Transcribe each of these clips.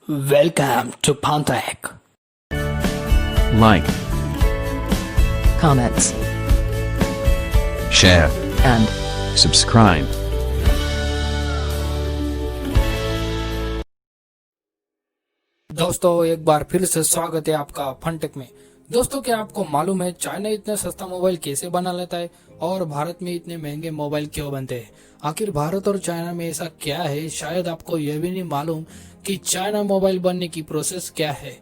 Welcome to Pantek. Like, comments, share, and subscribe. दोस्तों एक बार फिर से स्वागत है आपका फनटेक में। दोस्तों क्या आपको मालूम है चाइना इतना सस्ता मोबाइल कैसे बना लेता है और भारत में इतने महंगे मोबाइल क्यों बनते हैं? आखिर भारत और चाइना में ऐसा क्या है? शायद आपको यह भी नहीं मालूम कि चाइना मोबाइल बनने की प्रोसेस क्या है।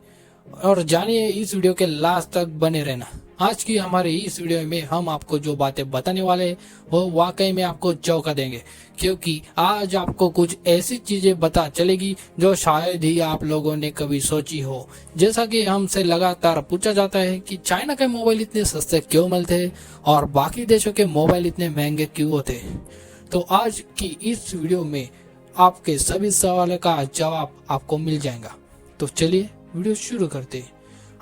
और जानिए इस वीडियो के लास्ट तक बने रहना। आज की हमारी इस वीडियो में हम आपको जो बातें बताने वाले हैं वो वाकई में आपको चौंका देंगे, क्योंकि आज आपको कुछ ऐसी चीजें पता चलेगी जो शायद ही आप लोगों ने कभी सोची हो। जैसा कि हमसे लगातार पूछा जाता है कि चाइना के मोबाइल इतने सस्ते क्यों मिलते हैं और बाकी देशों के मोबाइल इतने महंगे क्यों होते हैं। तो आज की इस वीडियो में आपके सभी सवालों का जवाब आपको मिल जाएगा। तो चलिए वीडियो शुरू करते हैं।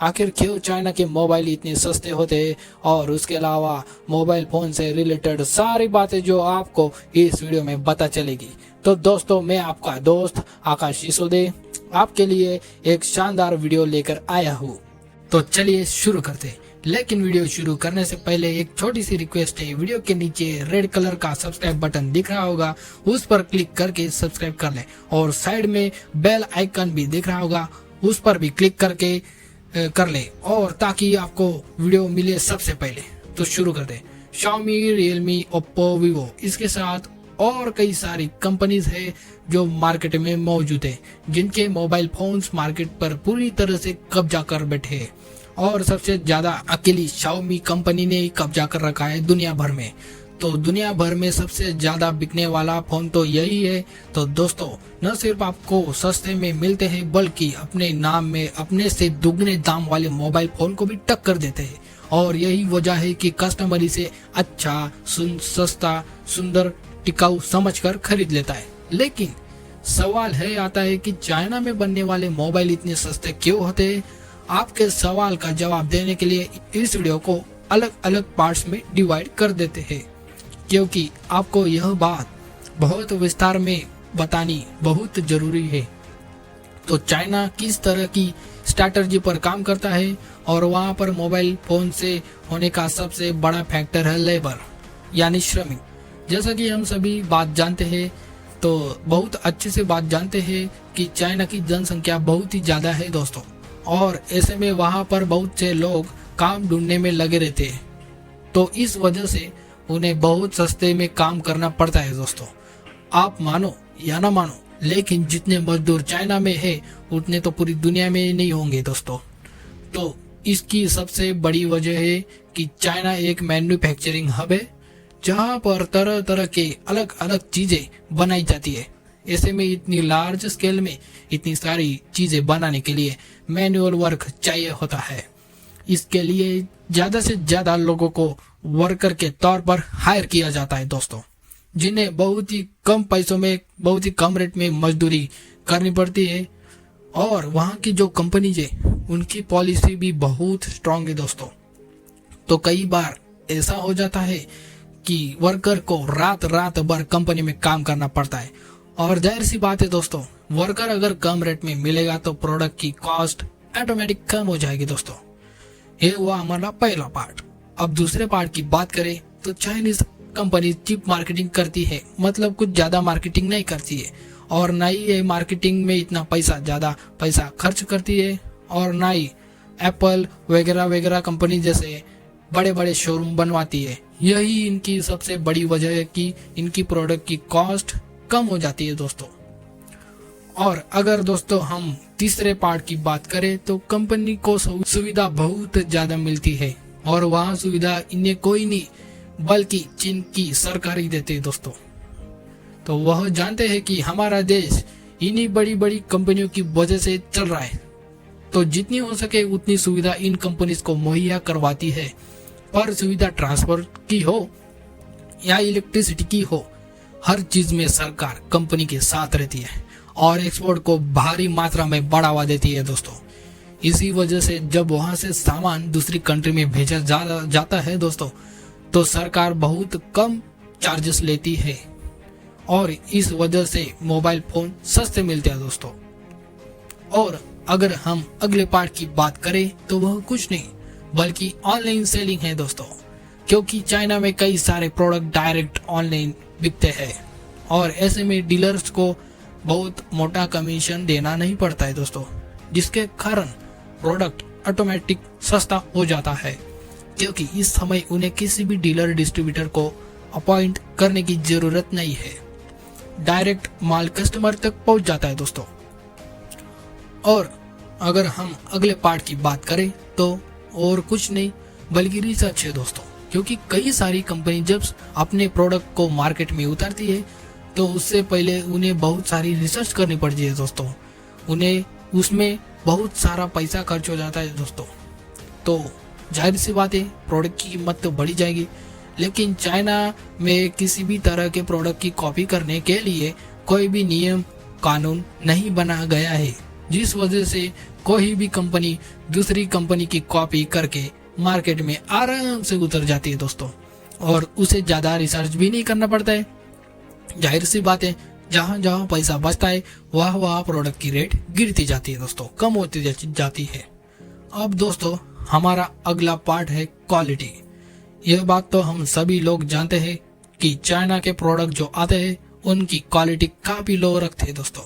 आखिर क्यों चाइना के मोबाइल इतने सस्ते होते हैं और उसके अलावा मोबाइल फोन से रिलेटेड सारी बातें जो आपको इस वीडियो में पता चलेगी। तो दोस्तों मैं आपका दोस्त आकाश सिसोदे आपके लिए एक शानदार वीडियो लेकर आया हूँ। तो चलिए शुरू करते हैं। लेकिन वीडियो शुरू करने से पहले एक छोटी सी रिक्वेस्ट है। वीडियो के नीचे रेड कलर का सब्सक्राइब बटन दिख रहा होगा, उस पर क्लिक करके सब्सक्राइब कर लें और साइड में बेल आइकन भी दिख रहा होगा, उस पर भी क्लिक करके कर ले और ताकि आपको वीडियो मिले सबसे पहले। तो शुरू करते हैं। Xiaomi, Realme, Oppo, Vivo इसके साथ और कई सारी कंपनीज है जो मार्केट में मौजूद है, जिनके मोबाइल फोन्स मार्केट पर पूरी तरह से कब्जा कर बैठे हैं और सबसे ज्यादा अकेली Xiaomi कंपनी ने ही कब्जा कर रखा है दुनिया भर में। तो दुनिया भर में सबसे ज्यादा बिकने वाला फोन तो यही है। तो दोस्तों न सिर्फ आपको सस्ते में मिलते हैं बल्कि अपने नाम में अपने से दुगने दाम वाले मोबाइल फोन को भी टक्कर देते हैं और यही वजह है कि कस्टमर इसे अच्छा, सस्ता, सुंदर, टिकाऊ समझकर खरीद लेता है। लेकिन सवाल है आता है कि चाइना में बनने वाले मोबाइल इतने सस्ते क्यों होते हैं? आपके सवाल का जवाब देने के लिए इस वीडियो को अलग अलग पार्ट्स में डिवाइड कर देते हैं, क्योंकि आपको यह बात बहुत विस्तार में बतानी बहुत जरूरी है। तो चाइना किस तरह की स्ट्रैटेजी पर काम करता है और वहाँ पर मोबाइल फोन से होने का सबसे बड़ा फैक्टर है लेबर यानी श्रमिक। जैसा कि हम सभी बात जानते हैं, तो बहुत अच्छे से बात जानते हैं कि चाइना की जनसंख्या बहुत ही ज्यादा है दोस्तों, और ऐसे में वहाँ पर बहुत से लोग काम ढूंढने में लगे रहते हैं। तो इस वजह से उन्हें बहुत सस्ते में काम करना पड़ता है दोस्तों। आप मानो या ना मानो, लेकिन जितने मजदूर चाइना में है उतने तो पूरी दुनिया में नहीं होंगे दोस्तों। तो इसकी सबसे बड़ी वजह है कि चाइना एक मैन्युफैक्चरिंग हब है जहां पर तरह तरह के अलग अलग चीजें बनाई जाती है। ऐसे में इतनी लार्ज स्केल में इतनी सारी चीजें बनाने के लिए मैनुअल वर्क चाहिए होता है। इसके लिए ज्यादा से ज्यादा लोगों को वर्कर के तौर पर हायर किया जाता है दोस्तों, जिन्हें बहुत ही कम पैसों में बहुत ही कम रेट में मजदूरी करनी पड़ती है। और वहाँ की जो कंपनीज है उनकी पॉलिसी भी बहुत स्ट्रांग है दोस्तों। तो कई बार ऐसा हो जाता है कि वर्कर को रात रात भर कंपनी में काम करना पड़ता है, और जाहिर सी बात है दोस्तों, वर्कर अगर कम रेट में मिलेगा तो प्रोडक्ट की कॉस्ट ऑटोमेटिक कम हो जाएगी दोस्तों। ये हुआ हमारा पहला पार्ट। अब दूसरे पार्ट की बात करें तो चाइनीज कंपनी चीप मार्केटिंग करती है, मतलब कुछ ज्यादा मार्केटिंग नहीं करती है और ना ही ये मार्केटिंग में इतना ज्यादा पैसा खर्च करती है, और ना ही एप्पल वगैरह वगैरह कंपनी जैसे बड़े बड़े शोरूम बनवाती है। यही इनकी सबसे बड़ी वजह है कि इनकी प्रोडक्ट की कॉस्ट कम हो जाती है दोस्तों। और अगर दोस्तों हम तीसरे पार्ट की बात करें तो कंपनी को सुविधा बहुत ज्यादा मिलती है, और वहाँ सुविधा इन्हें कोई नहीं बल्कि चीन की सरकार ही देती है दोस्तों। तो वह जानते हैं कि हमारा देश इन्हीं बड़ी बड़ी कंपनियों की वजह से चल रहा है, तो जितनी हो सके उतनी सुविधा इन कंपनीज को मुहैया करवाती है। पर सुविधा ट्रांसफर की हो या इलेक्ट्रिसिटी की हो, हर चीज में सरकार कंपनी के साथ रहती है और एक्सपोर्ट को भारी मात्रा में बढ़ावा देती है दोस्तों। इसी वजह से जब वहां से सामान दूसरी कंट्री में भेजा जाता है दोस्तों, तो सरकार बहुत कम चार्जेस लेती है और इस वजह से मोबाइल फोन सस्ते मिलते हैं दोस्तों। और अगर हम अगले पार्ट की बात करें तो वह कुछ नहीं बल्कि ऑनलाइन सेलिंग है दोस्तों, क्योंकि चाइना में कई सारे प्रोडक्ट डायरेक्ट ऑनलाइन बिकते हैं और ऐसे में डीलर्स को बहुत मोटा कमीशन देना नहीं पड़ता है दोस्तों, जिसके कारण प्रोडक्ट ऑटोमेटिक सस्ता हो जाता है, क्योंकि इस समय उन्हें किसी भी डीलर डिस्ट्रीब्यूटर को अपॉइंट करने की जरूरत नहीं है। डायरेक्ट माल कस्टमर तक पहुंच जाता है दोस्तों। और अगर हम अगले पार्ट की बात करें तो और कुछ नहीं बल्कि रिसर्च है दोस्तों, क्योंकि कई सारी कंपनी जब अपने प्रोडक्ट को मार्केट में उतारती है तो उससे पहले उन्हें बहुत सारी रिसर्च करनी पड़ती है दोस्तों, उन्हें उसमें बहुत सारा पैसा खर्च हो जाता है दोस्तों। तो जाहिर सी बात है प्रोडक्ट की कीमत तो बढ़ी जाएगी, लेकिन चाइना में किसी भी तरह के प्रोडक्ट की कॉपी करने के लिए कोई भी नियम कानून नहीं बना गया है, जिस वजह से कोई भी कंपनी दूसरी कंपनी की कॉपी करके मार्केट में आराम से उतर जाती है दोस्तों, और उसे ज्यादा रिसर्च भी नहीं करना पड़ता है। जाहिर सी बात है जहां जहां पैसा बचता है वहां प्रोडक्ट की रेट गिरती जाती है दोस्तों, कम होती जाती है। अब दोस्तों हमारा अगला पार्ट है क्वालिटी। यह बात तो हम सभी लोग जानते हैं कि चाइना के प्रोडक्ट जो आते हैं उनकी क्वालिटी काफी लो रखते हैं दोस्तों,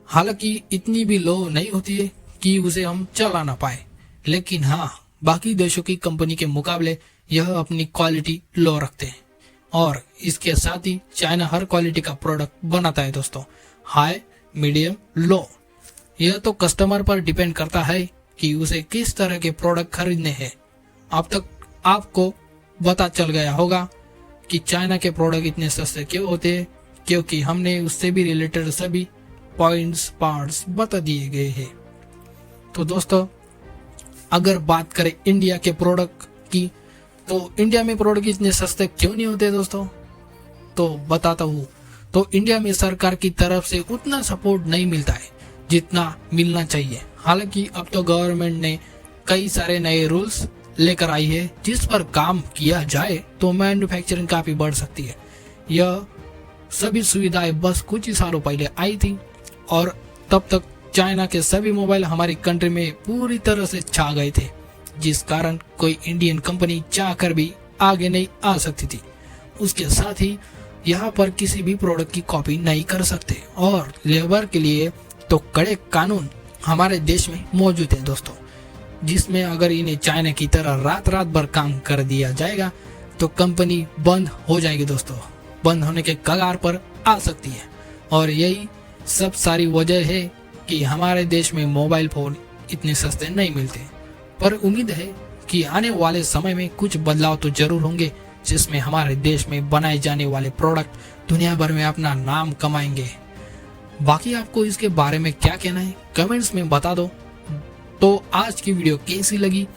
हालांकि इतनी भी लो नहीं होती है कि उसे हम चला ना पाए, लेकिन हाँ बाकी देशों की कंपनी के मुकाबले यह अपनी क्वालिटी लो रखते हैं। और इसके साथ ही चाइना हर क्वालिटी का प्रोडक्ट बनाता है दोस्तों, हाई मीडियम लो। यह तो कस्टमर पर डिपेंड करता है कि उसे किस तरह के प्रोडक्ट खरीदने हैं। अब तक आपको पता चल गया होगा कि चाइना के प्रोडक्ट इतने सस्ते क्यों होते हैं, क्योंकि हमने उससे भी रिलेटेड सभी पॉइंट्स पार्ट्स बता दिए गए हैं। तो दोस्तों अगर बात करें इंडिया के प्रोडक्ट की, तो इंडिया में प्रोडक्ट इतने सस्ते क्यों नहीं होते दोस्तों, तो बताता हूँ। तो इंडिया में सरकार की तरफ से उतना सपोर्ट नहीं मिलता है जितना मिलना चाहिए। हालांकि अब तो गवर्नमेंट ने कई सारे नए रूल्स लेकर आई है, जिस पर काम किया जाए तो मैन्युफैक्चरिंग काफी बढ़ सकती है। यह सभी सुविधाएं बस कुछ ही सालों पहले आई थी और तब तक चाइना के सभी मोबाइल हमारी कंट्री में पूरी तरह से छा गए थे, जिस कारण कोई इंडियन कंपनी चाहकर भी आगे नहीं आ सकती थी। उसके साथ ही यहाँ पर किसी भी प्रोडक्ट की कॉपी नहीं कर सकते, और लेबर के लिए तो कड़े कानून हमारे देश में मौजूद है दोस्तों, जिसमें अगर इन्हें चाइना की तरह रात रात भर काम कर दिया जाएगा तो कंपनी बंद हो जाएगी दोस्तों, बंद होने के कगार पर आ सकती है। और यही सब सारी वजह है कि हमारे देश में मोबाइल फोन इतने सस्ते नहीं मिलते। पर उम्मीद है कि आने वाले समय में कुछ बदलाव तो जरूर होंगे, जिसमें हमारे देश में बनाए जाने वाले प्रोडक्ट दुनिया भर में अपना नाम कमाएंगे। बाकी आपको इसके बारे में क्या कहना है कमेंट्स में बता दो। तो आज की वीडियो कैसी लगी,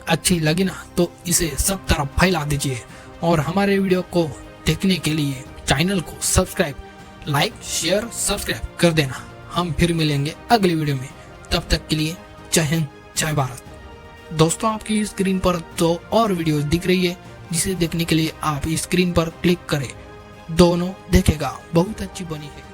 अच्छी लगी ना तो इसे सब तरफ फैला दीजिए, और हमारे वीडियो को देखने के लिए चैनल को सब्सक्राइब, लाइक, शेयर, सब्सक्राइब कर देना। हम फिर मिलेंगे अगली वीडियो में, तब तक के लिए जय हिंद जय भारत। दोस्तों आपकी स्क्रीन पर 2 और वीडियोस दिख रही है, जिसे देखने के लिए आप स्क्रीन पर क्लिक करें। दोनों देखेगा, बहुत अच्छी बनी है।